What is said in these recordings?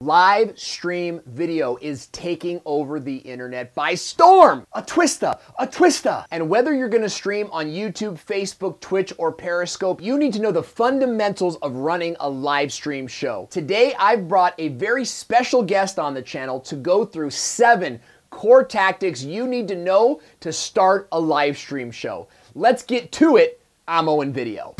Live stream video is taking over the internet by storm. A twista. And whether you're gonna stream on YouTube, Facebook, Twitch, or Periscope, you need to know the fundamentals of running a live stream show. Today, I've brought a very special guest on the channel to go through 7 core tactics you need to know to start a live stream show. Let's get to it. I'm Owen Video.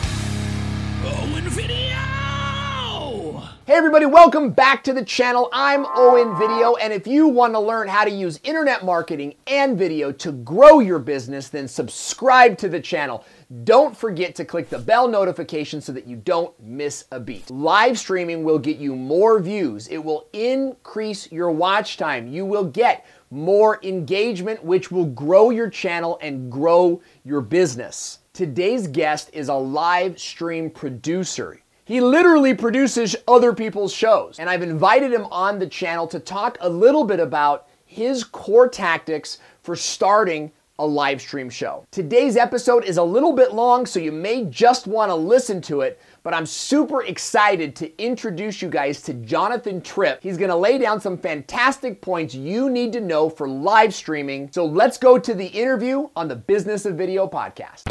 Hey everybody, welcome back to the channel. I'm Owen Video, and if you want to learn how to use internet marketing and video to grow your business, then subscribe to the channel. Don't forget to click the bell notification so that you don't miss a beat. Live streaming will get you more views. It will increase your watch time. You will get more engagement, which will grow your channel and grow your business. Today's guest is a live stream producer. He literally produces other people's shows, and I've invited him on the channel to talk a little bit about his core tactics for starting a live stream show. Today's episode is a little bit long, so you may just want to listen to it, but I'm super excited to introduce you guys to Jonathan Tripp. He's going to lay down some fantastic points you need to know for live streaming. So let's go to the interview on the Business of Video podcast.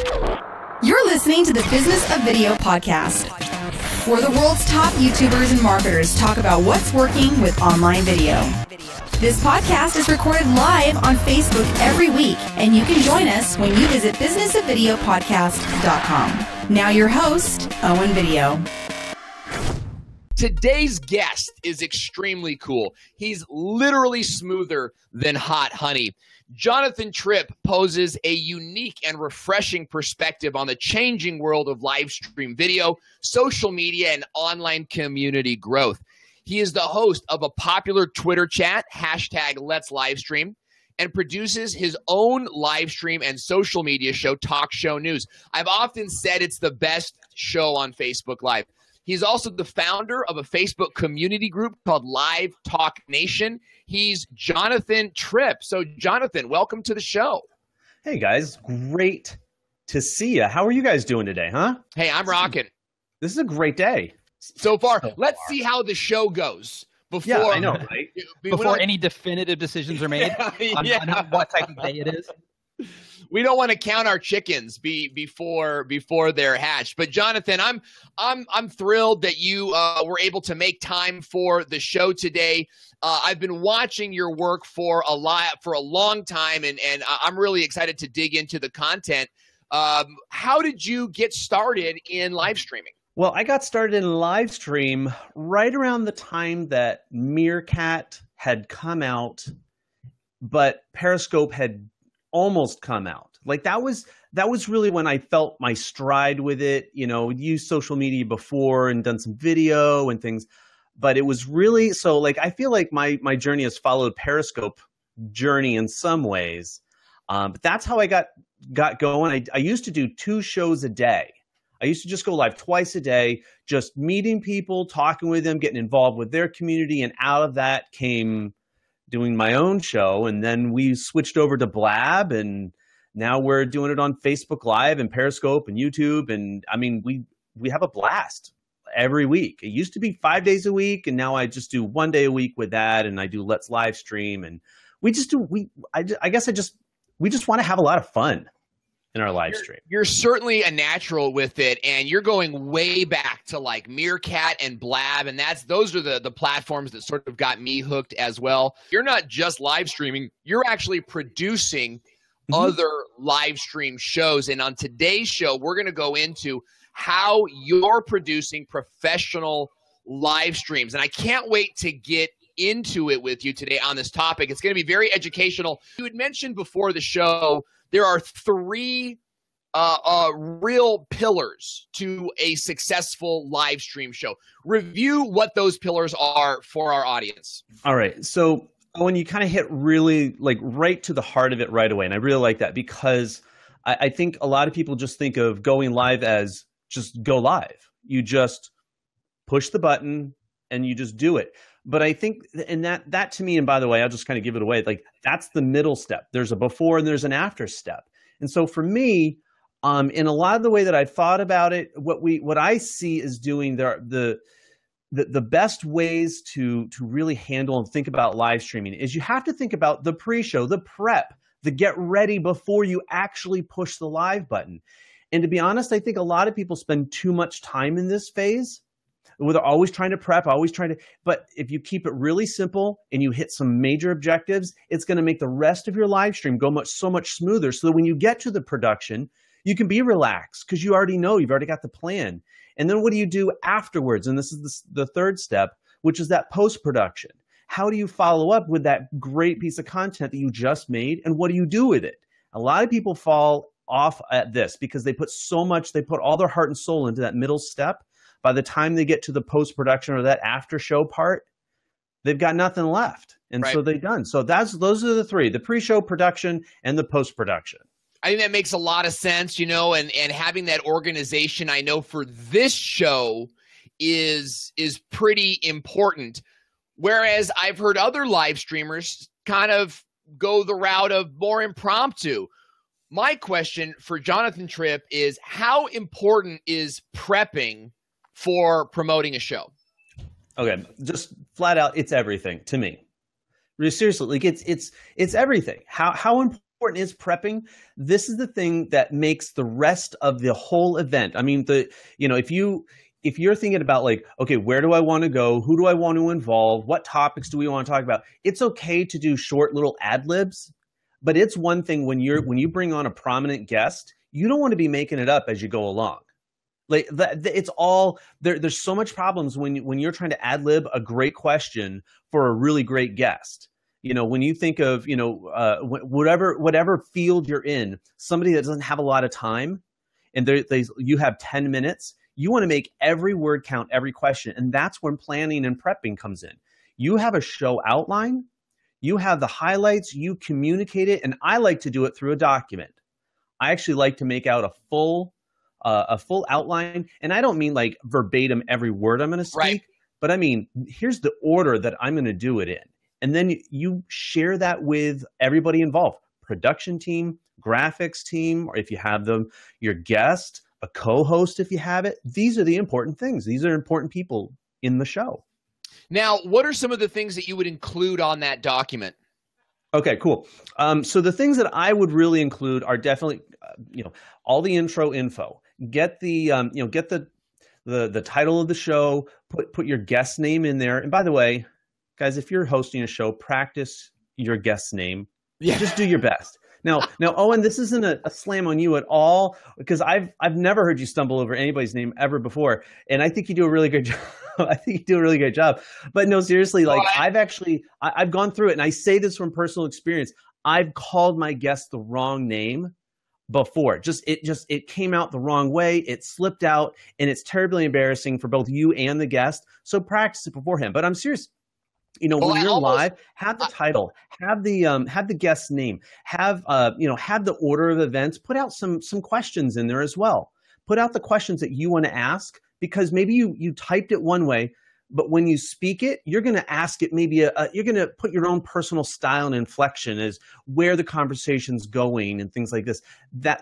You're listening to the Business of Video podcast, where the world's top YouTubers and marketers talk about what's working with online video. This podcast is recorded live on Facebook every week, and you can join us when you visit businessofvideopodcast.com. Now your host, Owen Video. Today's guest is extremely cool. He's literally smoother than hot honey. Jonathan Tripp poses a unique and refreshing perspective on the changing world of live stream video, social media, and online community growth. He is the host of a popular Twitter chat, #Let'sLivestream, and produces his own live stream and social media show, Talk Show News. I've often said it's the best show on Facebook Live. He's also the founder of a Facebook community group called Live Talk Nation. He's Jonathan Tripp. So, Jonathan, welcome to the show. Hey, guys. Great to see you. How are you guys doing today, huh? Hey, I'm rocking. This is a great day. So far. Let's see how the show goes. Yeah, I know, right? Before any definitive decisions are made on what type of day it is. We don't want to count our chickens before they're hatched. But Jonathan, I'm thrilled that you were able to make time for the show today. I've been watching your work for a long time, and I'm really excited to dig into the content. How did you get started in live streaming? Well, I got started in live stream right around the time that Meerkat had come out, but Periscope had almost come out. Like that was really when I felt my stride with it. You know, used social media before and done some video and things, but it was really so like I feel like my journey has followed Periscope journey in some ways. But that's how I got going. I used to do 2 shows a day. I used to just go live twice a day, just meeting people, talking with them, getting involved with their community, and out of that came doing my own show. And then we switched over to Blab, and now we're doing it on Facebook Live and Periscope and YouTube. And I mean, we have a blast every week. It used to be 5 days a week, and now I just do 1 day a week with that. And I do Let's Live Stream, and we just want to have a lot of fun in our live stream. You're certainly a natural with it, and you're going way back to like Meerkat and Blab, and those are the platforms that sort of got me hooked as well. You're not just live streaming, you're actually producing other live stream shows. And on today's show, we're going to go into how you're producing professional live streams. And I can't wait to get into it with you today on this topic. It's going to be very educational. You had mentioned before the show there are 3 real pillars to a successful live stream show. Review what those pillars are for our audience. All right. So when you kind of hit really like right to the heart of it right away, and I really like that because I think a lot of people just think of going live as just go live. You just push the button and you just do it. But I think, and that to me, and by the way, I'll just kind of give it away, like that's the middle step. There's a before and there's an after step. And so for me, in a lot of the way that I've thought about it, what I see is doing the best ways to really handle and think about live streaming is you have to think about the pre-show, the prep, the get ready before you actually push the live button. And to be honest, I think a lot of people spend too much time in this phase where they're always trying to prep, but if you keep it really simple and you hit some major objectives, it's going to make the rest of your live stream go so much smoother, so that when you get to the production, you can be relaxed because you already know, you've already got the plan. And then what do you do afterwards? And this is the third step, which is that post-production. How do you follow up with that great piece of content that you just made, and what do you do with it? A lot of people fall off at this because they put all their heart and soul into that middle step. By the time they get to the post-production or that after show part, they've got nothing left. And so they're done. So those are the three: the pre-show, production, and the post-production. I think that makes a lot of sense, you know, and having that organization, I know for this show is pretty important. Whereas I've heard other live streamers kind of go the route of more impromptu. My question for Jonathan Tripp is, how important is prepping for promoting a show? Okay, just flat out, it's everything to me. Really, seriously, like it's everything. How important is prepping? This is the thing that makes the rest of the whole event. I mean, if you're thinking about like, okay, where do I want to go? Who do I want to involve? What topics do we want to talk about? It's okay to do short little ad libs, but it's one thing when you bring on a prominent guest, you don't want to be making it up as you go along. Like it's all there. There's so much problems when you're trying to ad lib a great question for a really great guest. You know, when you think of, you know, whatever field you're in, somebody that doesn't have a lot of time, and you have 10 minutes, you want to make every word count, every question, and that's when planning and prepping comes in. You have a show outline, you have the highlights, you communicate it, and I like to do it through a document. I actually like to make out a full outline, and I don't mean like verbatim every word I'm going to speak, but I mean, here's the order that I'm going to do it in. And then you share that with everybody involved, production team, graphics team, or if you have them, your guest, a co-host if you have it. These are the important things. These are important people in the show. Now, what are some of the things that you would include on that document? Okay, cool. So the things that I would really include are definitely, all the intro info. Get the title of the show, put your guest name in there. And by the way, guys, if you're hosting a show, practice your guest's name. Yeah. Just do your best. Now, Owen, this isn't a slam on you at all, because I've never heard you stumble over anybody's name ever before, and I think you do a really good job. I think you do a really great job. But no, seriously, like I've gone through it, and I say this from personal experience. I've called my guest the wrong name before. It came out the wrong way. It slipped out, and it's terribly embarrassing for both you and the guest. So practice it beforehand. But I'm serious. When you're live, have the title, have the guest's name, have the order of events. Put out some questions in there as well. Put out the questions that you want to ask, because maybe you typed it one way, but when you speak it, you're going to ask it maybe you're going to put your own personal style and inflection as where the conversation's going and things like this.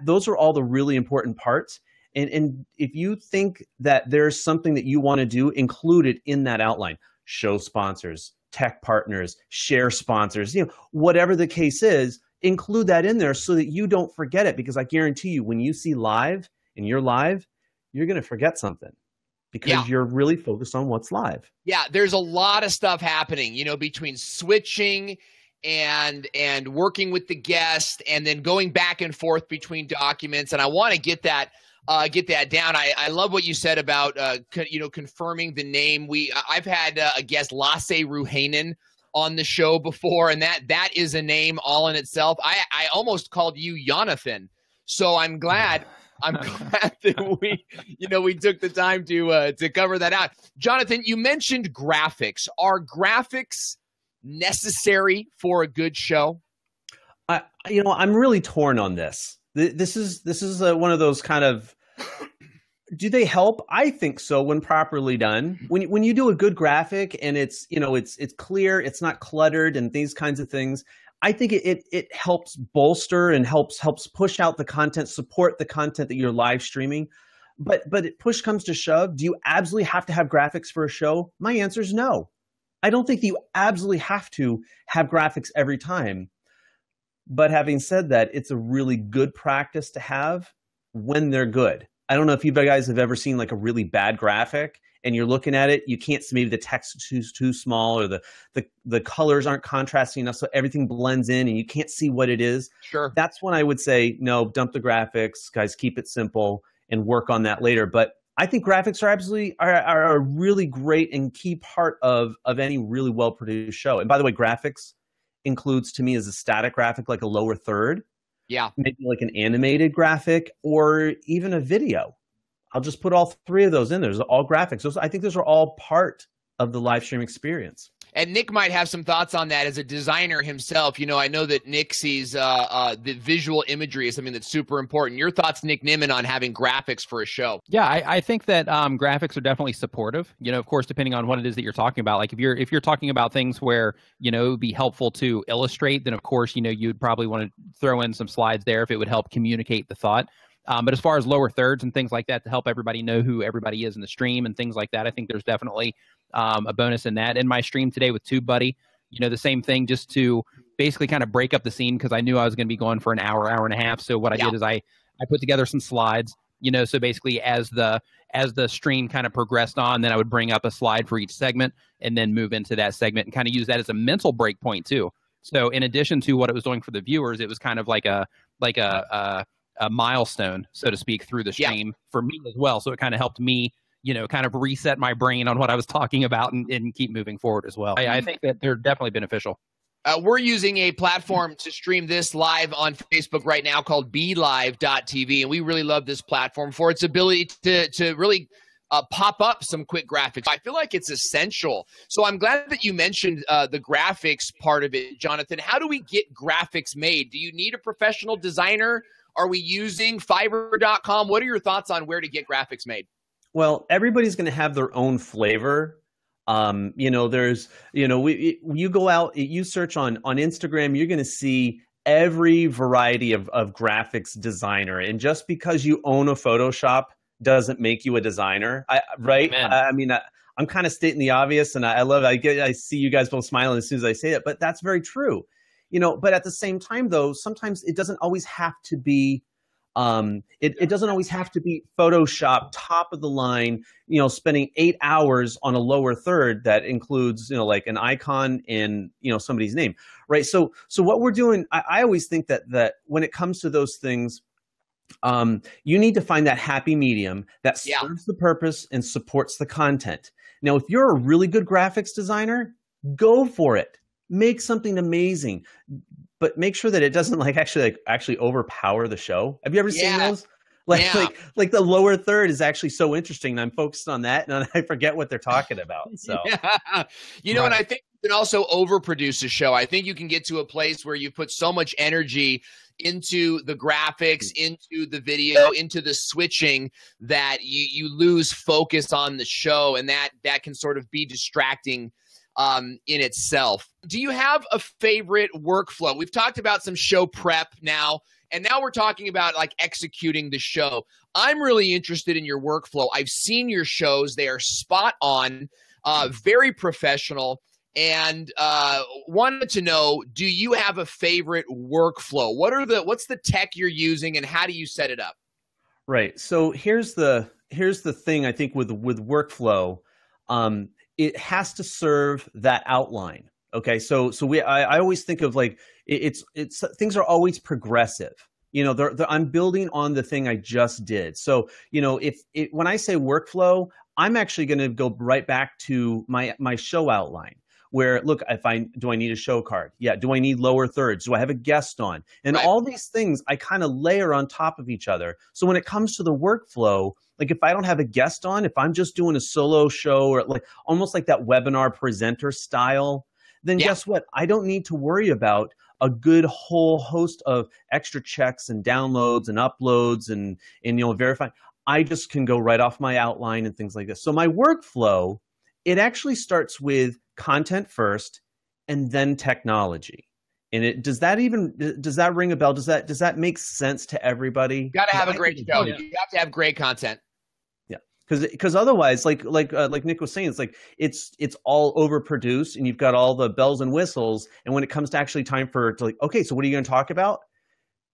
Those are all the really important parts. And if you think that there's something that you want to do, include it in that outline. Show sponsors, tech partners, share sponsors, whatever the case is, include that in there so that you don't forget it. Because I guarantee you, when you see live and you're live, you're going to forget something because you're really focused on what's live. Yeah, there's a lot of stuff happening, between switching and working with the guest and then going back and forth between documents. And I want to get that down. I love what you said about, confirming the name. I've had a guest, Lasse Ruhanen, on the show before, and that is a name all in itself. I almost called you Jonathan. So I'm glad that we took the time to cover that out. Jonathan, you mentioned graphics. Are graphics necessary for a good show? I'm really torn on this. This is one of those kind of, do they help? I think so when properly done. When you do a good graphic and it's clear, it's not cluttered and these kinds of things, I think it helps bolster and helps push out the content, support the content that you're live streaming. but push comes to shove, do you absolutely have to have graphics for a show? My answer is no. I don't think that you absolutely have to have graphics every time. But having said that, it's a really good practice to have when they're good. I don't know if you guys have ever seen like a really bad graphic and you're looking at it, you can't see, maybe the text is too small, or the colors aren't contrasting enough, so everything blends in and you can't see what it is. Sure. That's when I would say, no, dump the graphics, guys, keep it simple and work on that later. But I think graphics are absolutely are a really great and key part of any really well-produced show. And by the way, graphics includes, to me, as a static graphic, like a lower third. Yeah. Maybe like an animated graphic or even a video. I'll just put all three of those in there. Those are all graphics. I think those are all part of the live stream experience. And Nick might have some thoughts on that as a designer himself. You know, I know that Nick sees the visual imagery as something that's super important. Your thoughts, Nick Nimmin, on having graphics for a show? Yeah, I think that graphics are definitely supportive. You know, of course, depending on what it is that you're talking about. Like if you're talking about things where, you know, it would be helpful to illustrate, then of course, you know, you'd probably want to throw in some slides there if it would help communicate the thought. But as far as lower thirds and things like that to help everybody know who everybody is in the stream and things like that, I think there's definitely a bonus in that. In my stream today with TubeBuddy, you know, the same thing, just to basically kind of break up the scene, because I knew I was going to be going for an hour and a half. So what I did is I put together some slides, you know, so basically as the stream kind of progressed on, then I would bring up a slide for each segment and then move into that segment and kind of use that as a mental break point too. So in addition to what it was doing for the viewers, it was kind of like a milestone, so to speak, through the stream for me as well. So it kind of helped me, you know, kind of reset my brain on what I was talking about and keep moving forward as well. I think that they're definitely beneficial. We're using a platform to stream this live on Facebook right now called BeLive.tv, and we really love this platform for its ability to really pop up some quick graphics. I feel like it's essential. So I'm glad that you mentioned the graphics part of it, Jonathan. How do we get graphics made? Do you need a professional designer? Are we using Fiverr.com? What are your thoughts on where to get graphics made? Well, everybody's going to have their own flavor. You know, there's, you know, you go out, you search on Instagram, you're going to see every variety of graphics designer. And just because you own a Photoshop doesn't make you a designer, right? I mean, I'm kind of stating the obvious, and I see you guys both smiling as soon as I say it, but that's very true. You know, but at the same time, though, sometimes it doesn't always have to be, it doesn't always have to be Photoshop, top of the line, you know, spending 8 hours on a lower third that includes, you know, like an icon and, you know, somebody's name, right? So what we're doing, I always think that when it comes to those things, you need to find that happy medium that serves the purpose and supports the content. Now, if you're a really good graphics designer, go for it. Make something amazing, but make sure that it doesn't actually overpower the show. Have you ever seen those? Like the lower third is actually so interesting, and I'm focused on that, and I forget what they're talking about. So, you know, and I think you can also overproduce a show. I think you can get to a place where you put so much energy into the graphics, into the video, into the switching, that you lose focus on the show, and that can sort of be distracting in itself. Do you have a favorite workflow? We've talked about some show prep now, and now we're talking about like executing the show. I'm really interested in your workflow. I've seen your shows. They are spot on, very professional, and wanted to know, do you have a favorite workflow? What's the tech you're using, and how do you set it up? Right. So here's the thing, I think, with workflow. It has to serve that outline. Okay, so I always think of like it's things are always progressive. You know, I'm building on the thing I just did. So you know, when I say workflow, I'm actually going to go right back to my show outline. Where, look, do I need a show card? Yeah. Do I need lower thirds? Do I have a guest on? And all these things I kind of layer on top of each other. So when it comes to the workflow, like if I don't have a guest on, if I'm just doing a solo show, or like almost like that webinar presenter style, then guess what? I don't need to worry about a good whole host of extra checks and downloads and uploads and you know, verifying. I just can go right off my outline and things like this. So my workflow, it actually starts with content first and then technology. And does that ring a bell? Does that make sense to everybody? You got to have a great show. You have to have great content. Because otherwise, like Nick was saying, it's all overproduced, and you've got all the bells and whistles. And when it comes to actually time okay, so what are you going to talk about?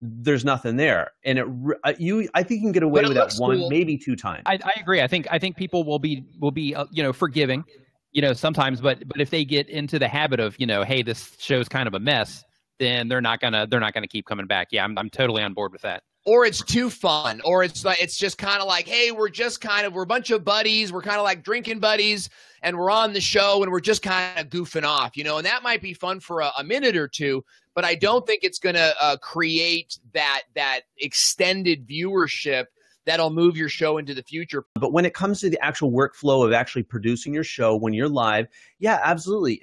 There's nothing there, and I think you can get away with that one, maybe two times. I agree. I think people will be forgiving, sometimes, but if they get into the habit of hey, this show's kind of a mess, then they're not gonna keep coming back. Yeah, I'm totally on board with that. Or it's too fun, or it's just kind of like, hey, we're a bunch of buddies, we're kind of like drinking buddies, and we're on the show and we're just kind of goofing off, and that might be fun for a minute or two, but I don't think it's going to create that extended viewership that'll move your show into the future. But when it comes to the actual workflow of actually producing your show when you're live, yeah, absolutely.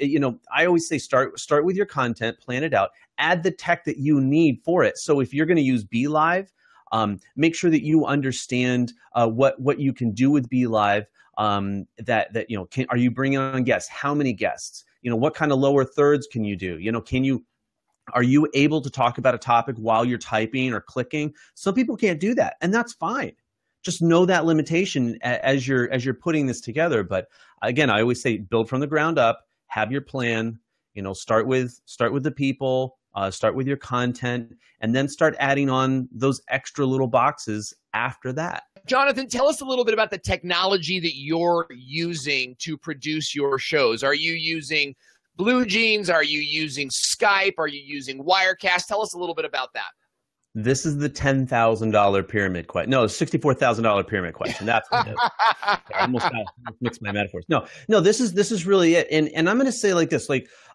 I always say start with your content, plan it out, add the tech that you need for it. So if you're going to use BeLive, make sure that you understand what you can do with BeLive. Are you bringing on guests? How many guests? What kind of lower thirds can you do? Are you able to talk about a topic while you're typing or clicking? Some people can't do that, and that's fine. Just know that limitation as you're putting this together. But again, I always say build from the ground up, have your plan. Start with the people, start with your content, and then start adding on those extra little boxes after that. Jonathan, tell us a little bit about the technology that you're using to produce your shows. Are you using Blue Jeans? Are you using Skype? Are you using Wirecast? Tell us a little bit about that. This is the $10,000 pyramid question. No, $64,000 pyramid question. That's what it is. I almost mixed my metaphors. No, this is really it. And I'm going to say like this,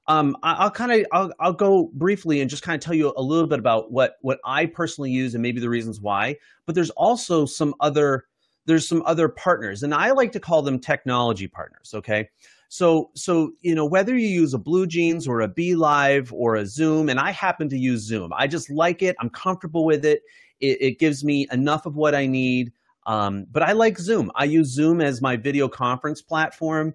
I'll go briefly and just kind of tell you a little bit about what I personally use and maybe the reasons why. But there's also some other partners, and I like to call them technology partners. Okay. So whether you use a Blue Jeans or a BeLive or a Zoom, and I happen to use Zoom. I just like it. I'm comfortable with it. It gives me enough of what I need. But I like Zoom. I use Zoom as my video conference platform.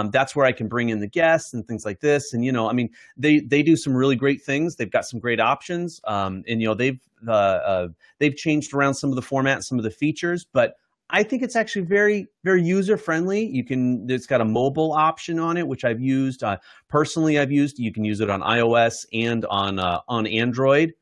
That's where I can bring in the guests and things like this. And they do some really great things. They've got some great options. And they've changed around some of the formats, some of the features, but I think it's actually very, very user-friendly. It's got a mobile option on it, which I've used. Personally, you can use it on iOS and on Android.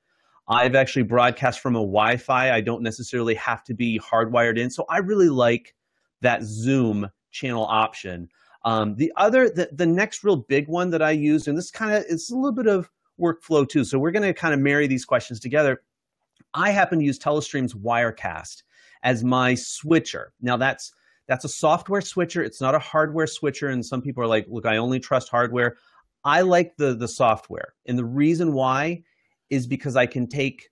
I've actually broadcast from a Wi-Fi. I don't necessarily have to be hardwired in. So I really like that Zoom channel option. The next real big one that I use, and it's a little bit of workflow too. So we're going to kind of marry these questions together. I happen to use Telestream's Wirecast as my switcher. Now that's a software switcher. It's not a hardware switcher. And some people are like, look, I only trust hardware. I like the software. And the reason why is because I can take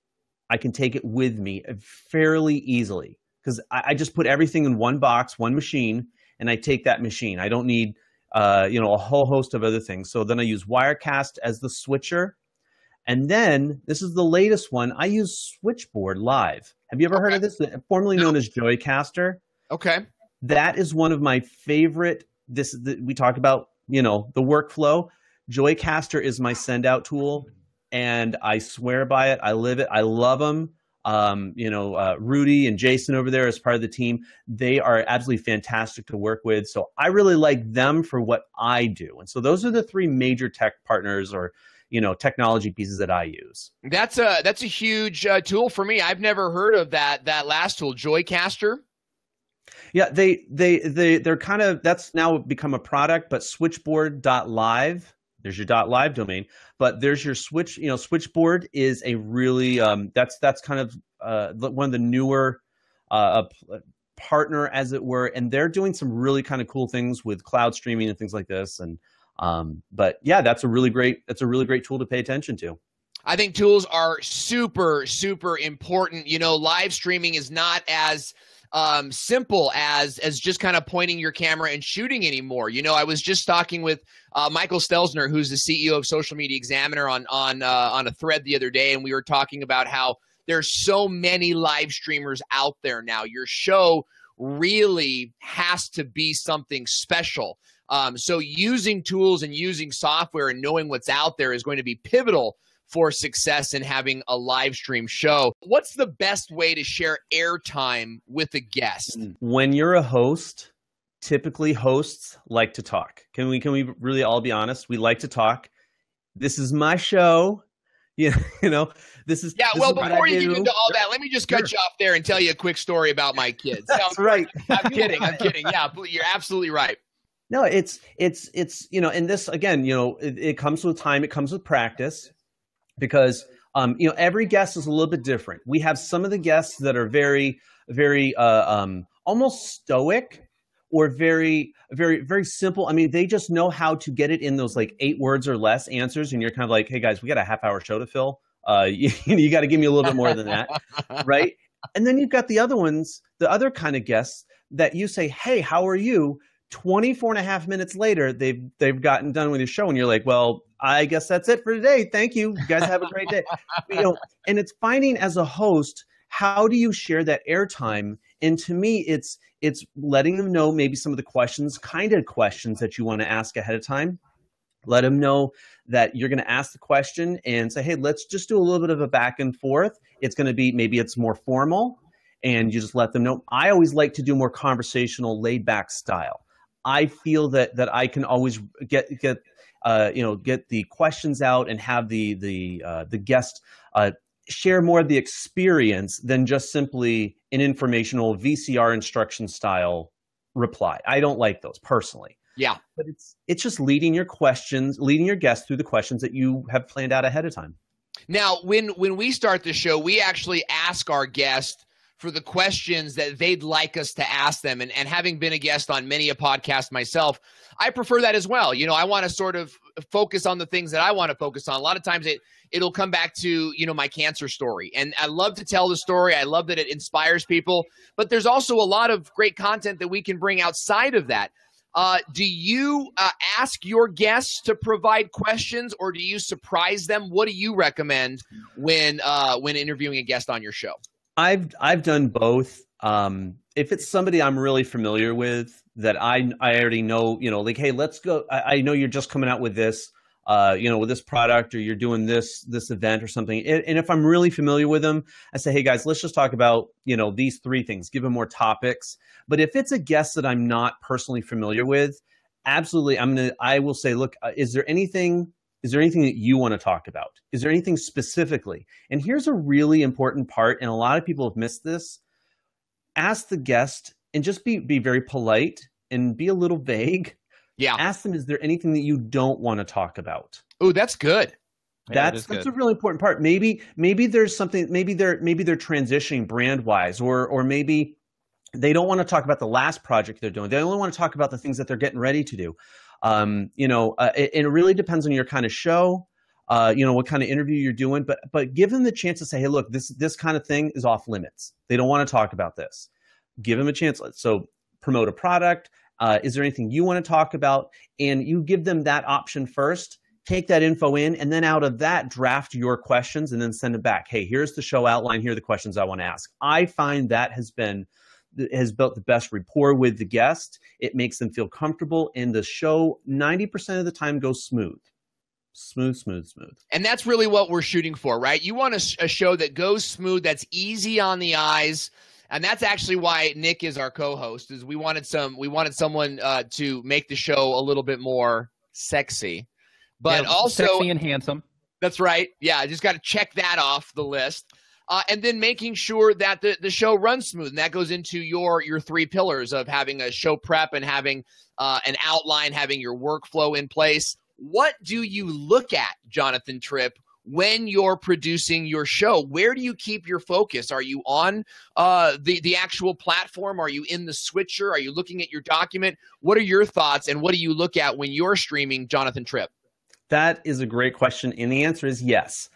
it with me fairly easily, because I just put everything in one box, one machine, and I take that machine. I don't need a whole host of other things. So then I use Wirecast as the switcher. And then, this is the latest one, I use Switchboard Live. Have you ever heard of this? Formerly known as Joycaster. Okay. That is one of my favorite, we talk about, the workflow. Joycaster is my send-out tool, and I swear by it. I live it. I love them. Rudy and Jason over there as part of the team, they are absolutely fantastic to work with. So I really like them for what I do. And so those are the three major tech partners or technology pieces that I use. That's a huge tool for me. I've never heard of that last tool, Joycaster. Yeah, they're kind of, that's now become a product, but switchboard.live, there's your .live domain, but there's your Switchboard is a really, that's kind of one of the newer partner, as it were, and they're doing some really kind of cool things with cloud streaming and things like this. And but yeah, that's a really great tool to pay attention to. I think tools are super, super important. Live streaming is not as simple as just kind of pointing your camera and shooting anymore. I was just talking with Michael Stelzner, who's the CEO of Social Media Examiner, on a thread the other day, and we were talking about how there's so many live streamers out there now. Your show really has to be something special. So using tools and using software and knowing what's out there is going to be pivotal for success in having a live stream show. What's the best way to share airtime with a guest? When you're a host, typically hosts like to talk. Can we really all be honest? We like to talk. This is my show. You know, this is before you get into all that, let me just cut you off there and tell you a quick story about my kids. That's right. I'm kidding. Yeah, you're absolutely right. No, it's you know, and this again, you know, it comes with time. It comes with practice, because you know, every guest is a little bit different. We have some of the guests that are very almost stoic, or very simple. I mean, they just know how to get it in those like 8 words or less answers. And you're kind of like, hey guys, we got a half-hour show to fill. You got to give me a little bit more than that. Right. And then you've got the other ones, the other kind of guests that you say, hey, how are you? 24 and a half minutes later, they've gotten done with your show. And you're like, well, I guess that's it for today. Thank you. You guys have a great day. You know, and it's finding, as a host, how do you share that airtime? And to me, it's letting them know maybe some of the questions that you want to ask ahead of time. Let them know that you're going to ask the question and say, hey, let's just do a little bit of a back and forth. It's going to be, maybe it's more formal, and you just let them know. I always like to do more conversational, laid back style. I feel that I can always get the questions out and have the guest share more of the experience than just simply an informational VCR instruction style reply. I don't like those personally. Yeah. But it's just leading your guests through the questions that you have planned out ahead of time. Now, when we start the show, we actually ask our guests for the questions that they'd like us to ask them. And having been a guest on many a podcast myself, I prefer that as well. You know, I want to sort of focus on the things that I want to focus on. A lot of times it'll come back to, you know, my cancer story. And I love to tell the story. I love that it inspires people. But there's also a lot of great content that we can bring outside of that. Do you ask your guests to provide questions, or do you surprise them? What do you recommend when interviewing a guest on your show? I've done both. If it's somebody I'm really familiar with that I already know, you know, like, hey, let's go. I know you're just coming out with this, you know, with this product, or you're doing this event or something. And if I'm really familiar with them, I say, hey guys, let's just talk about, you know, these 3 things, give them more topics. But if it's a guest that I'm not personally familiar with, absolutely, I will say, look, is there anything that you want to talk about? Is there anything specifically? And here's a really important part, and a lot of people have missed this. Ask the guest, and just be very polite and be a little vague. Yeah. Ask them, is there anything that you don't want to talk about? Oh, that's good. That's a really important part. Maybe there's something, maybe they're transitioning brand wise, or maybe they don't want to talk about the last project they're doing. They only want to talk about the things that they're getting ready to do. You know, it really depends on your kind of show, you know, what kind of interview you're doing, but give them the chance to say, hey, look, this kind of thing is off limits. They don't want to talk about this. Give them a chance. So promote a product. Is there anything you want to talk about? And you give them that option first, take that info in, and then out of that, draft your questions and then send it back. Hey, here's the show outline. Here are the questions I want to ask. I find that has built the best rapport with the guest. It makes them feel comfortable, and the show 90% of the time goes smooth. Smooth. And that's really what we're shooting for, right? You want a show that goes smooth, that's easy on the eyes. And that's actually why Nick is our co-host, is we wanted someone to make the show a little bit more sexy, but also sexy and handsome. That's right. Yeah. I just got to check that off the list. And then making sure that the show runs smooth. And that goes into your 3 pillars of having a show prep and having an outline, having your workflow in place. What do you look at, Jonathan Tripp, when you're producing your show? Where do you keep your focus? Are you on the actual platform? Are you in the switcher? Are you looking at your document? What are your thoughts, and what do you look at when you're streaming, Jonathan Tripp? That is a great question, and the answer is yes.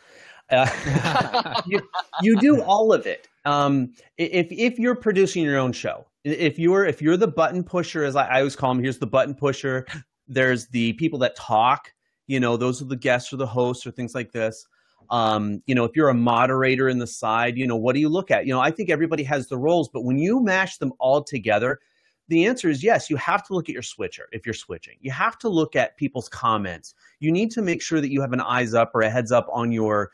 You do all of it. If you're producing your own show, if you're the button pusher, as I always call them, here's the button pusher. There's the people that talk, you know, those are the guests or the hosts or things like this. You know, if you're a moderator in the side, you know, what do you look at? You know, I think everybody has the roles, but when you mash them all together, the answer is yes. You have to look at your switcher if you're switching. You have to look at people's comments. You need to make sure that you have an eyes up or a heads up on your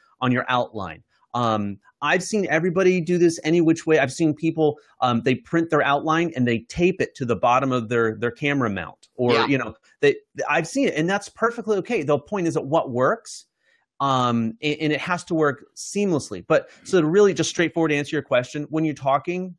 outline. I've seen everybody do this any which way. I've seen people, they print their outline and they tape it to the bottom of their camera mount, or, I've seen it, and that's perfectly okay. The point is that what works, and it has to work seamlessly. But so to really just straightforward answer your question, when you're talking,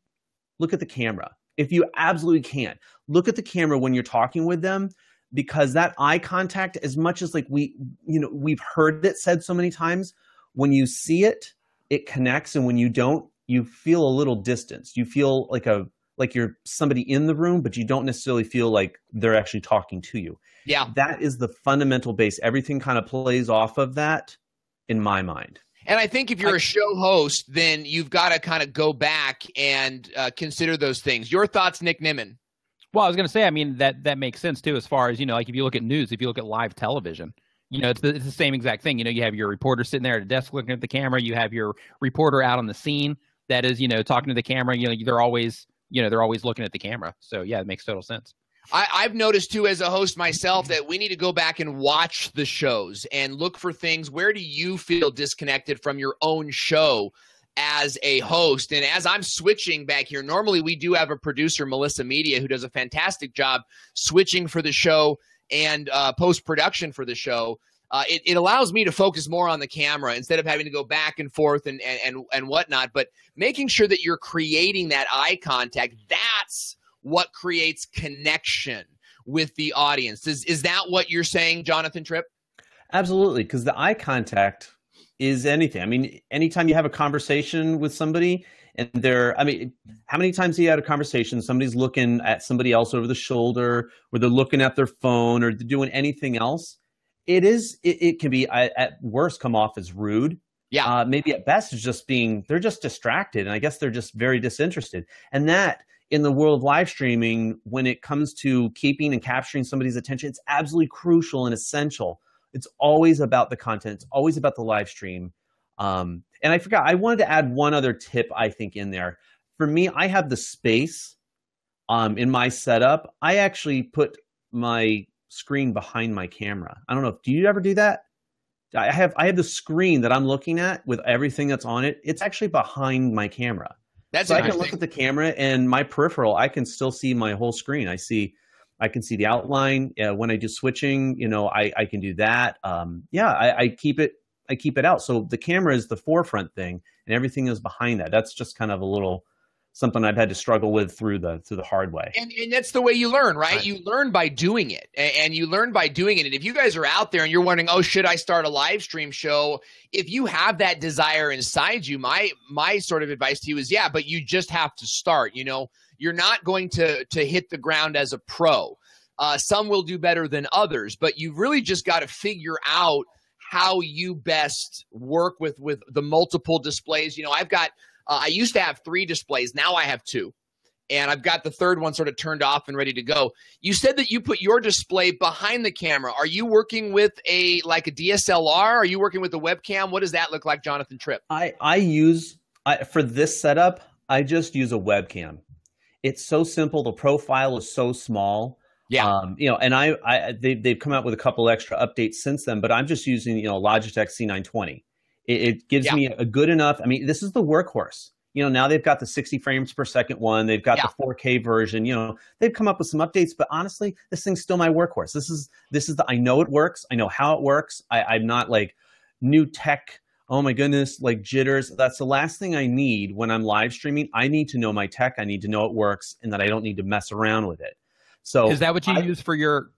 look at the camera. If you absolutely can, look at the camera when you're talking with them, because that eye contact, as much as like we've heard it said so many times, when you see it, it connects, and when you don't, you feel a little distance. You feel like you're somebody in the room, but you don't necessarily feel like they're actually talking to you. Yeah. That is the fundamental base. Everything kind of plays off of that in my mind. And I think if you're a show host, then you've got to kind of go back and consider those things. Your thoughts, Nick Nimmin? Well, I was going to say, I mean, that makes sense too, as far as, like if you look at news, if you look at live television, it's the same exact thing. You have your reporter sitting there at a desk looking at the camera. You have your reporter out on the scene that is, talking to the camera. They're always looking at the camera. So yeah, it makes total sense. I've noticed too, as a host myself, that we need to go back and watch the shows and look for things. Where do you feel disconnected from your own show as a host? And as I'm switching back here, normally we do have a producer, Melissa Media, who does a fantastic job switching for the show and post-production for the show. It allows me to focus more on the camera instead of having to go back and forth and whatnot. But making sure that you're creating that eye contact, that's what creates connection with the audience. Is that what you're saying, Jonathan Tripp? Absolutely, because the eye contact is anything. I mean, anytime you have a conversation with somebody and how many times have you had a conversation, somebody's looking at somebody else over the shoulder, or they're looking at their phone, or they're doing anything else? It can be, at worst, come off as rude. Yeah. Maybe at best it's just they're just distracted, and I guess they're just very disinterested. And that, in the world of live streaming, when it comes to keeping and capturing somebody's attention, it's absolutely crucial and essential. It's always about the content. It's always about the live stream. And I forgot, I wanted to add one other tip, I think, in there. For me, I have the space in my setup. I actually put my screen behind my camera. I don't know, do you ever do that? I have the screen that I'm looking at with everything that's on it. It's actually behind my camera. So I can look at the camera, and my peripheral, I can still see my whole screen. I can see the outline. When I do switching, I can do that. I keep it out. So the camera is the forefront thing, and everything is behind that. That's just kind of a little something I've had to struggle with through the hard way. And that's the way you learn, right? You learn by doing it, and you learn by doing it. And if you guys are out there and you're wondering, oh, should I start a live stream show? If you have that desire inside you, my sort of advice to you is, yeah, but you just have to start. You're not going to hit the ground as a pro. Some will do better than others, but you've really just got to figure out how you best work with the multiple displays. I used to have 3 displays. Now I have 2. And I've got the third one sort of turned off and ready to go. You said that you put your display behind the camera. Are you working with a DSLR? Are you working with a webcam? What does that look like, Jonathan Tripp? For this setup, I just use a webcam. It's so simple. The profile is so small. Yeah. And they've come out with a couple extra updates since then, but I'm just using, Logitech C920. It gives me a good enough. I mean, this is the workhorse. Now they've got the 60 frames per second one. They've got the 4K version. They've come up with some updates, but honestly, this thing's still my workhorse. I know it works. I know how it works. I'm not like new tech. Oh my goodness, like jitters. That's the last thing I need when I'm live streaming. I need to know my tech. I need to know it works, and that I don't need to mess around with it. So is that what you use for your?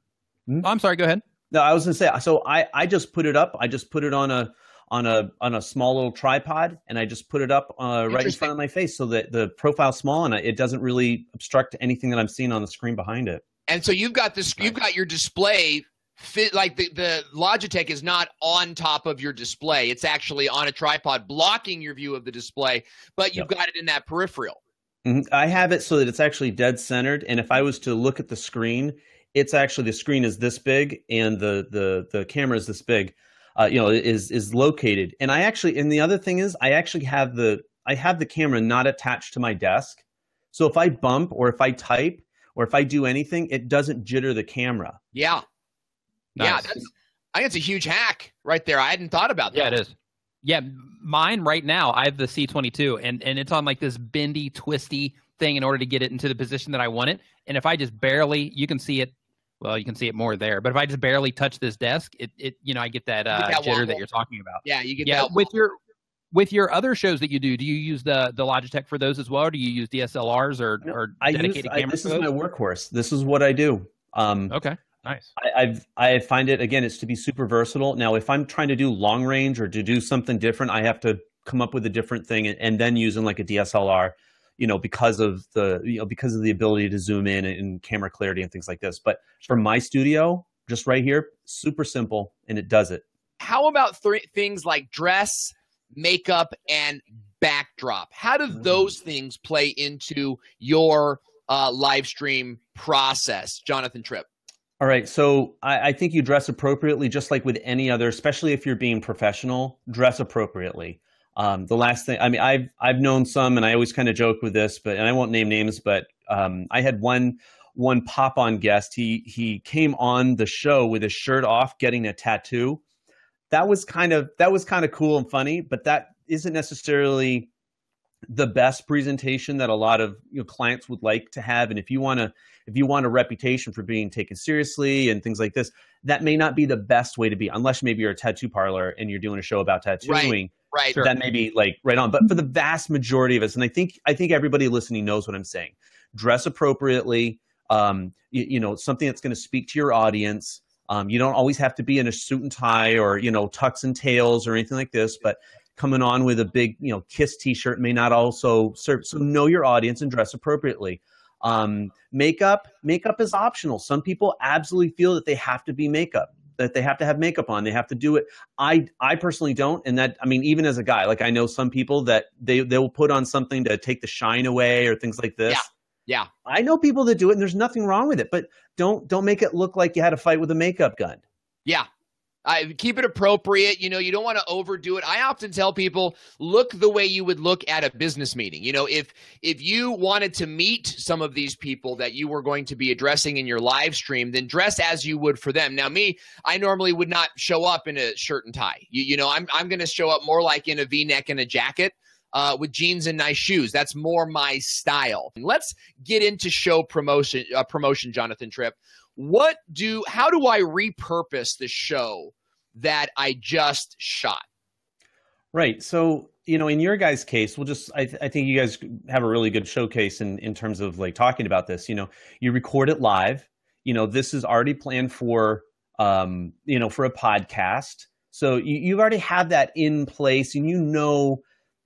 Oh, I'm sorry. Go ahead. No, I was going to say. So I just put it up. I just put it on a small little tripod, and I just put it up right in front of my face, so that the profile's small and it doesn't really obstruct anything that I'm seeing on the screen behind it. And so you've got this. You've got your display fit, like the Logitech is not on top of your display. It's actually on a tripod blocking your view of the display, but you've got it in that peripheral. I have it so that it's actually dead centered, and if I was to look at the screen, it's actually, the screen is this big and the camera is this big. Is located. And the other thing is, I actually have the camera not attached to my desk. So if I bump or if I type, or if I do anything, it doesn't jitter the camera. Yeah. Nice. Yeah. I think it's a huge hack right there. I hadn't thought about that. Yeah, it is. Yeah, mine right now, I have the C22, and it's on like this bendy, twisty thing in order to get it into the position that I want it. And if I just barely, you can see it, well, you can see it more there, but if I just barely touch this desk, I get that jitter that you're talking about. Yeah, you get that. With your other shows that you do you use the Logitech for those as well, or do you use DSLRs or dedicated cameras? This is my workhorse. This is what I do. Okay. Nice. I find it, again, it's to be super versatile. Now, if I'm trying to do long range or to do something different, I have to come up with a different thing and then using like a DSLR, because of the ability to zoom in and camera clarity and things like this. But for my studio, just right here, super simple, and it does it. How about things like dress, makeup, and backdrop? How do those things play into your live stream process, Jonathan Tripp? All right, so I think you dress appropriately, just like with any other, especially if you're being professional, dress appropriately. The last thing, I mean, I've known some, and I always kind of joke with this, and I won't name names, but I had one pop-on guest. He came on the show with his shirt off, getting a tattoo. That was kind of cool and funny, but that isn't necessarily the best presentation that a lot of clients would like to have. And if you want a reputation for being taken seriously and things like this, that may not be the best way to be, unless maybe you're a tattoo parlor and you're doing a show about tattooing. Right. Sure. That may be like right on. But for the vast majority of us, and I think everybody listening knows what I'm saying, dress appropriately. Something that's going to speak to your audience. You don't always have to be in a suit and tie or tux and tails or anything like this, but coming on with a big, KISS t-shirt may not also serve. So know your audience and dress appropriately. Makeup is optional. Some people absolutely feel that they have to be that they have to have makeup on. They have to do it. I personally don't. And that, I mean, even as a guy, like I know some people that they will put on something to take the shine away or things like this. Yeah. I know people that do it and there's nothing wrong with it, but don't make it look like you had a fight with a makeup gun. Yeah. Keep it appropriate. You don't want to overdo it. I often tell people, look the way you would look at a business meeting. If you wanted to meet some of these people that you were going to be addressing in your live stream, then dress as you would for them. Now, I normally would not show up in a shirt and tie. I'm going to show up more like in a V-neck and a jacket. With jeans and nice shoes. That's more my style. Let's get into show promotion, Jonathan Tripp. How do I repurpose the show that I just shot? Right. So, in your guys' case, I think you guys have a really good showcase in terms of like talking about this. You record it live. This is already planned for a podcast. So you already have that in place, and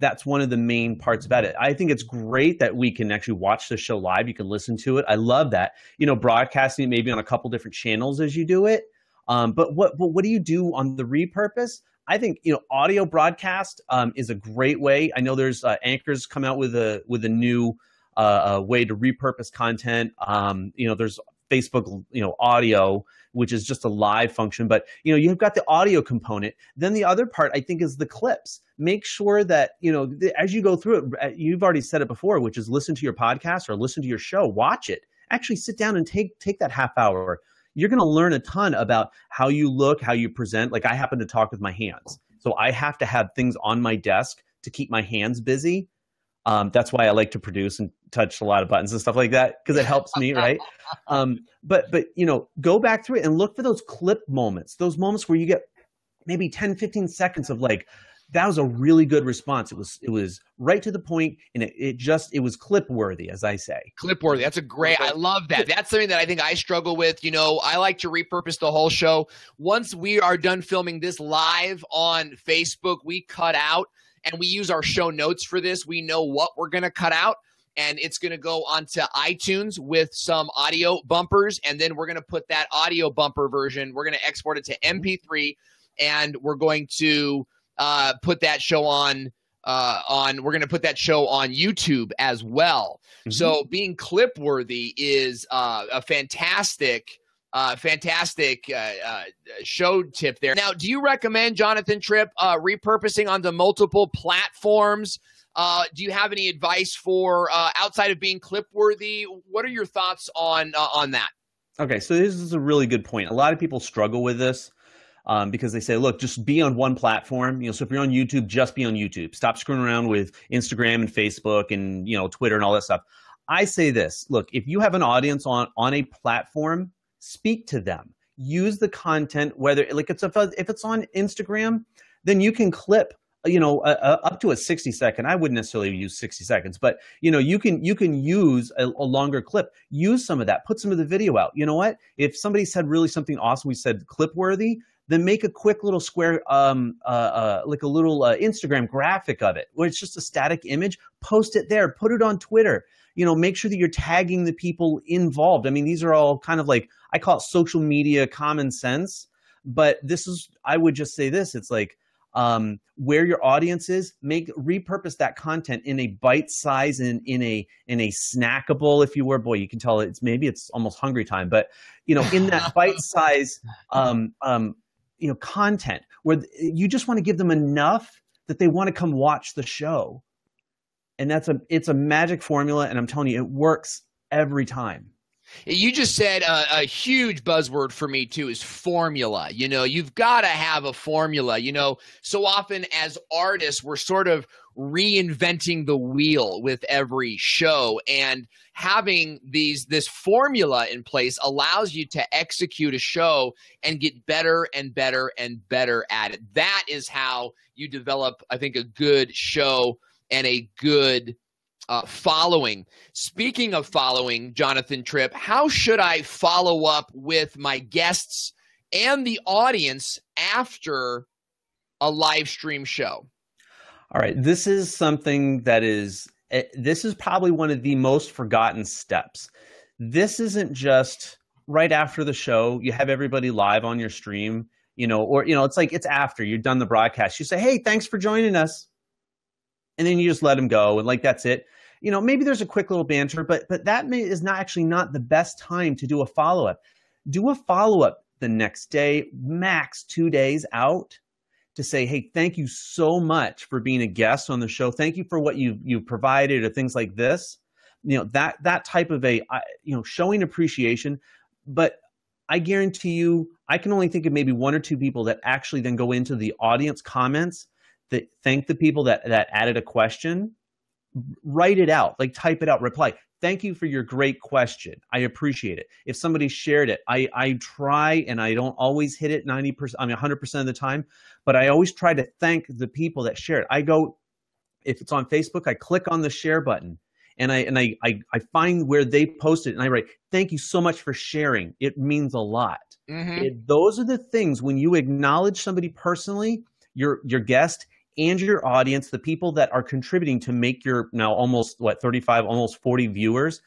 that's one of the main parts about it. I think it's great that we can actually watch the show live. You can listen to it. I love that. Broadcasting it maybe on a couple different channels as you do it. But what do you do on the repurpose? I think audio broadcast is a great way. I know there's Anchor's come out with a new way to repurpose content. There's Facebook audio, which is just a live function, but you've got the audio component. Then the other part I think is the clips. Make sure that as you go through it, you've already said it before, which is listen to your podcast or listen to your show, watch it, actually sit down and take that half hour. You're going to learn a ton about how you look, how you present. Like I happen to talk with my hands, so I have to have things on my desk to keep my hands busy. That's why I like to produce and touch a lot of buttons and stuff like that, because it helps me, right? But go back through it and look for those clip moments, those moments where you get maybe 10, 15 seconds of like, that was a really good response. It was right to the point, and it was clip worthy, as I say. Clip worthy. That's I love that. That's something that I think I struggle with. I like to repurpose the whole show. Once we are done filming this live on Facebook, we cut out and we use our show notes for this. We know what we're going to cut out, and it's going to go onto iTunes with some audio bumpers, and then we're going to put that audio bumper version, we're going to export it to MP3, and we're going to put that show on YouTube as well. Mm-hmm. So being clip worthy is a fantastic show tip there. Now, do you recommend, Jonathan Tripp, repurposing onto multiple platforms Do you have any advice for outside of being clip worthy? What are your thoughts on that? Okay, so this is a really good point. A lot of people struggle with this because they say, look, just be on one platform. So if you're on YouTube, just be on YouTube. Stop screwing around with Instagram and Facebook and Twitter and all that stuff. I say this, look, if you have an audience on a platform, speak to them. Use the content, whether like if it's on Instagram, then you can clip up to a 60-second. I wouldn't necessarily use 60 seconds, but you can use a longer clip. Use some of that. Put some of the video out. You know what? If somebody said really something awesome, we said clip worthy, then make a quick little square, like a little Instagram graphic of it, where it's just a static image. Post it there. Put it on Twitter. Make sure that you're tagging the people involved. I mean, these are all kind of like, I call it social media common sense, but I would just say this, it's like, where your audience is, repurpose that content in a bite size and in a snackable, if you were, boy, you can tell it's almost hungry time, but in that bite size, content where you just want to give them enough that they want to come watch the show. And it's a magic formula. And I'm telling you, it works every time. You just said a huge buzzword for me too is formula. You've got to have a formula. So often as artists, we're sort of reinventing the wheel with every show, and having this formula in place allows you to execute a show and get better and better and better at it. That is how you develop, I think, a good show and a good following. Speaking of following, Jonathan Tripp, how should I follow up with my guests and the audience after a live stream show? All right. This is something this is probably one of the most forgotten steps. This isn't just right after the show, you have everybody live on your stream, it's like it's after you've done the broadcast. You say, hey, thanks for joining us. And then you just let them go. And like, that's it. Maybe there's a quick little banter, but that is not the best time to do a follow-up. Do a follow-up the next day, max 2 days out, to say, hey, thank you so much for being a guest on the show. Thank you for what you provided, or things like this. That type of showing appreciation. But I guarantee you, I can only think of maybe 1 or 2 people that actually then go into the audience comments that thank the people that added a question. Write it out, like type it out, reply. Thank you for your great question. I appreciate it. If somebody shared it, I try, and I don't always hit it 100% of the time, but I always try to thank the people that share it. If it's on Facebook, I click on the share button, and I find where they posted, and I write, thank you so much for sharing. It means a lot. Mm-hmm. Those are the things, when you acknowledge somebody personally, your guest and your audience, the people that are contributing to make your now almost 35, almost 40 viewers,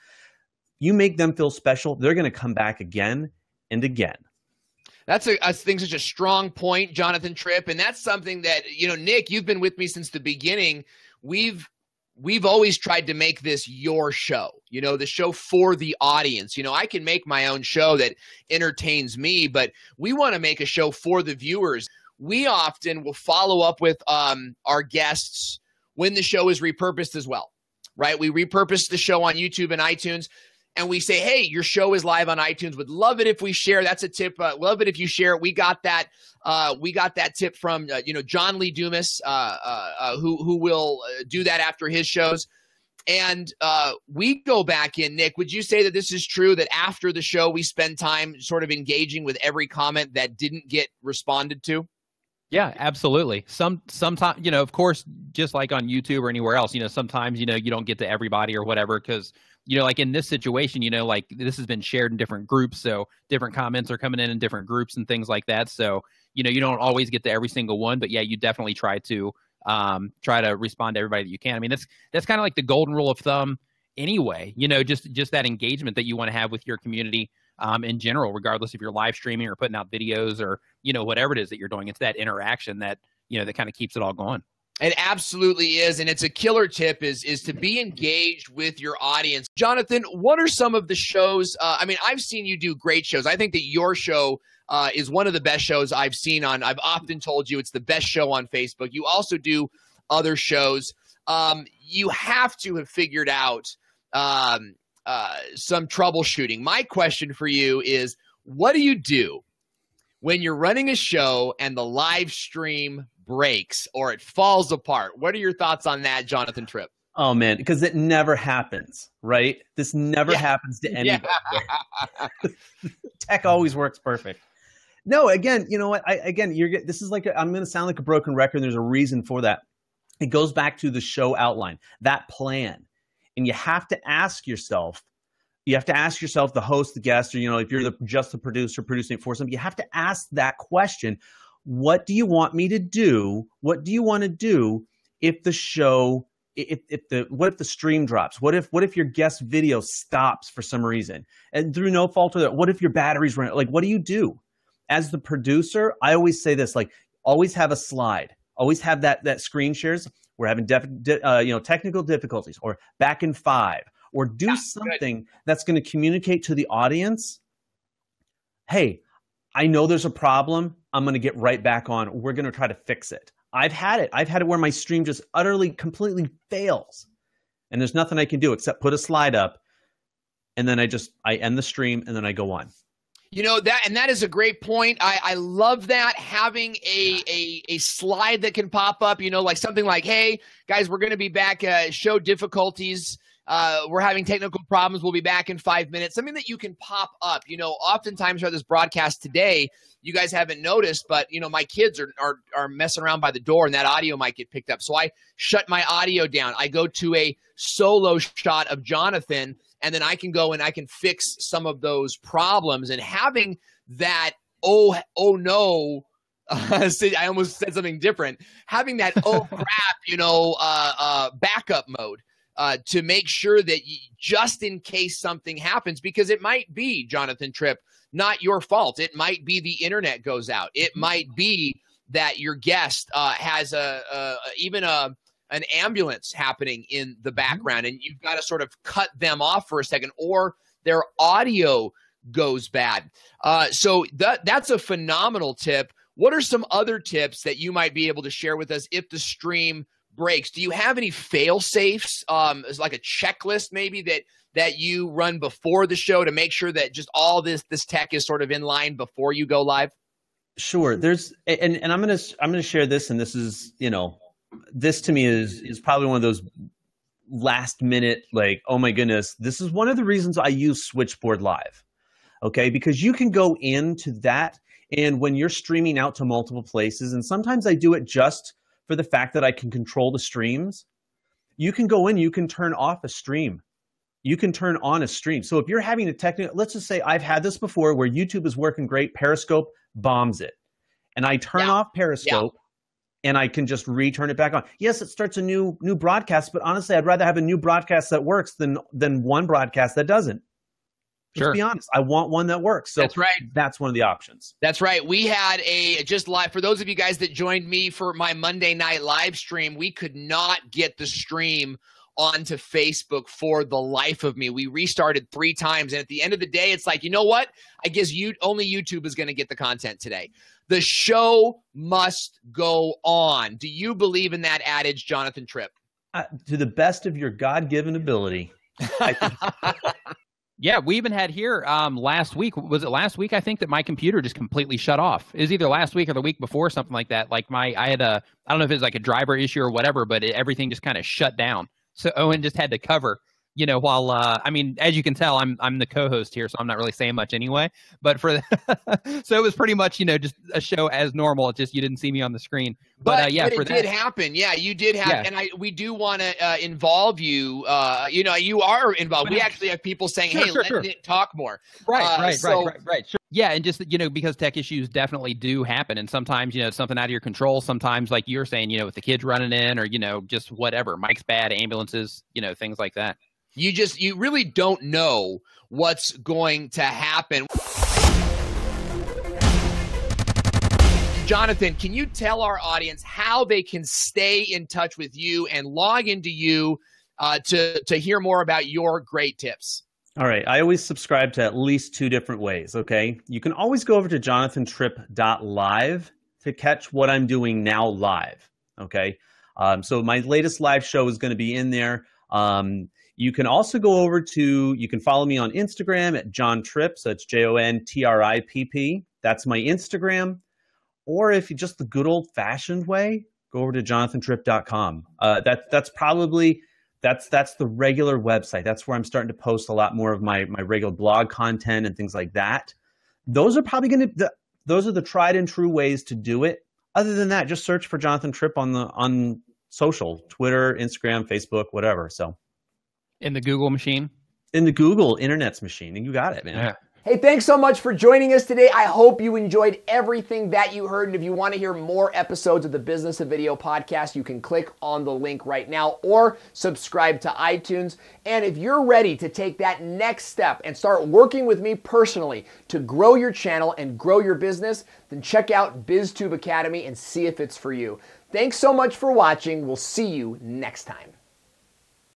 you make them feel special. They're going to come back again and again. That's I think such a strong point, Jonathan Tripp, and that's something that Nick, you've been with me since the beginning. We've always tried to make this your show, the show for the audience. I can make my own show that entertains me, but we want to make a show for the viewers. We often will follow up with our guests when the show is repurposed as well, right? We repurpose the show on YouTube and iTunes, and we say, hey, your show is live on iTunes. Would love it if we share. That's a tip. Love it if you share it. We got that tip from John Lee Dumas, who will do that after his shows. And we go back in. Nick, would you say that this is true, that after the show we spend time sort of engaging with every comment that didn't get responded to? Yeah, absolutely. Sometimes, of course, just like on YouTube or anywhere else, sometimes, you don't get to everybody or whatever, because, like in this situation, like this has been shared in different groups. So different comments are coming in different groups and things like that. So, you don't always get to every single one, but yeah, you definitely try to respond to everybody that you can. I mean, that's kind of like the golden rule of thumb anyway, just that engagement that you want to have with your community. In general, regardless if you're live streaming or putting out videos or, whatever it is that you're doing, it's that interaction that, that kind of keeps it all going. It absolutely is. And it's a killer tip is to be engaged with your audience. Jonathan, what are some of the shows? I've seen you do great shows. I think that your show is one of the best shows I've seen I've often told you it's the best show on Facebook. You also do other shows. you have to have figured out some troubleshooting. My question for you is, what do you do when you're running a show and the live stream breaks or it falls apart? What are your thoughts on that, Jonathan Tripp? Oh, man, because it never happens, right? This never happens to anybody. Tech always works perfect. No, again, you know what? This is like, I'm going to sound like a broken record. There's a reason for that. It goes back to the show outline, that plan. And you have to ask yourself, the host, the guest, or, you know, if you're just the producer producing it for something, you have to ask that question. What do you want me to do? What do you want to do if the show, what if the stream drops? What if your guest video stops for some reason? And through no fault of that, what if your batteries run out? Like, what do you do? As the producer, I always say this, like, always have a slide. Always have that screen shares. We're having technical difficulties, or back in 5, or do something that's going to communicate to the audience, hey, I know there's a problem. I'm going to get right back on. We're going to try to fix it. I've had it where my stream just utterly, completely fails. And there's nothing I can do except put a slide up. And then I end the stream and then I go on. You know, that is a great point. I love that, having a slide that can pop up, you know, like something like, hey, guys, we're going to be back, show difficulties. We're having technical problems. We'll be back in 5 minutes. Something that you can pop up. You know, oftentimes for this broadcast today, you guys haven't noticed, but, you know, my kids are messing around by the door and that audio might get picked up. So I shut my audio down. I go to a solo shot of Jonathan, and then I can go and I can fix some of those problems. And having that, oh no, I almost said something different. Having that, oh crap, you know, backup mode. To make sure that just in case something happens, because it might be, Jonathan Tripp, not your fault. It might be the internet goes out. It might be that your guest has even an ambulance happening in the background, and you've got to sort of cut them off for a second, or their audio goes bad. So that's a phenomenal tip. What are some other tips that you might be able to share with us if the stream breaks? Do you have any fail safes, as like a checklist maybe that you run before the show to make sure that just all this tech is sort of in line before you go live? Sure. There's, and I'm gonna share this, and this is, you know, this to me is probably one of those last minute, like, oh my goodness, this is one of the reasons I use Switchboard Live. Okay, because you can go into that, and when you're streaming out to multiple places, and sometimes I do it just for the fact that I can control the streams, you can go in, you can turn off a stream. You can turn on a stream. So if you're having a technical, let's just say I've had this before where YouTube is working great, Periscope bombs it. And I turn off Periscope and I can just return it back on. Yes, it starts a new broadcast, but honestly, I'd rather have a new broadcast that works than one broadcast that doesn't. Let's be honest. I want one that works. So that's right. That's one of the options. That's right. We had just live, for those of you guys that joined me for my Monday night live stream, we could not get the stream onto Facebook for the life of me. We restarted 3 times. And at the end of the day, it's like, you know what? I guess only YouTube is going to get the content today. The show must go on. Do you believe in that adage, Jonathan Tripp? To the best of your God-given ability. I think. Yeah, we even had here last week. Was it last week? I think that my computer just completely shut off. It was either last week or the week before, something like that. Like I had I don't know if it was like a driver issue or whatever, but everything just kind of shut down. So Owen just had to cover, you know, while I mean, as you can tell, I'm the co-host here, so I'm not really saying much anyway. But so it was pretty much, you know, just a show as normal. It's just you didn't see me on the screen. But it did happen. Yeah, you did have, and we do want to involve you. You know, you are involved. We actually have people saying, "Hey, let Nick talk more." Right. Sure. Yeah, and just, you know, because tech issues definitely do happen, and sometimes, you know, something out of your control. Sometimes, like you're saying, you know, with the kids running in, or, you know, just whatever, mic's bad, ambulances, you know, things like that. You really don't know what's going to happen. Jonathan, can you tell our audience how they can stay in touch with you and log into you to hear more about your great tips? All right. I always subscribe to at least 2 different ways, okay? You can always go over to jonathantripp.live to catch what I'm doing now live, okay? So my latest live show is going to be in there. You can also go over to, you can follow me on Instagram at John Tripp. So it's JONTRIPP. That's my Instagram. Or if you just the good old fashioned way, go over to jonathantripp.com. That's probably, that's the regular website. That's where I'm starting to post a lot more of my regular blog content and things like that. Those are probably going to, those are the tried and true ways to do it. Other than that, just search for Jonathan Tripp on social, Twitter, Instagram, Facebook, whatever. So In the Google machine? in the Google internet's machine, and you got it, man. Yeah. Hey, thanks so much for joining us today. I hope you enjoyed everything that you heard. And if you want to hear more episodes of the Business of Video podcast, you can click on the link right now or subscribe to iTunes. And if you're ready to take that next step and start working with me personally to grow your channel and grow your business, then check out BizTube Academy and see if it's for you. Thanks so much for watching. We'll see you next time.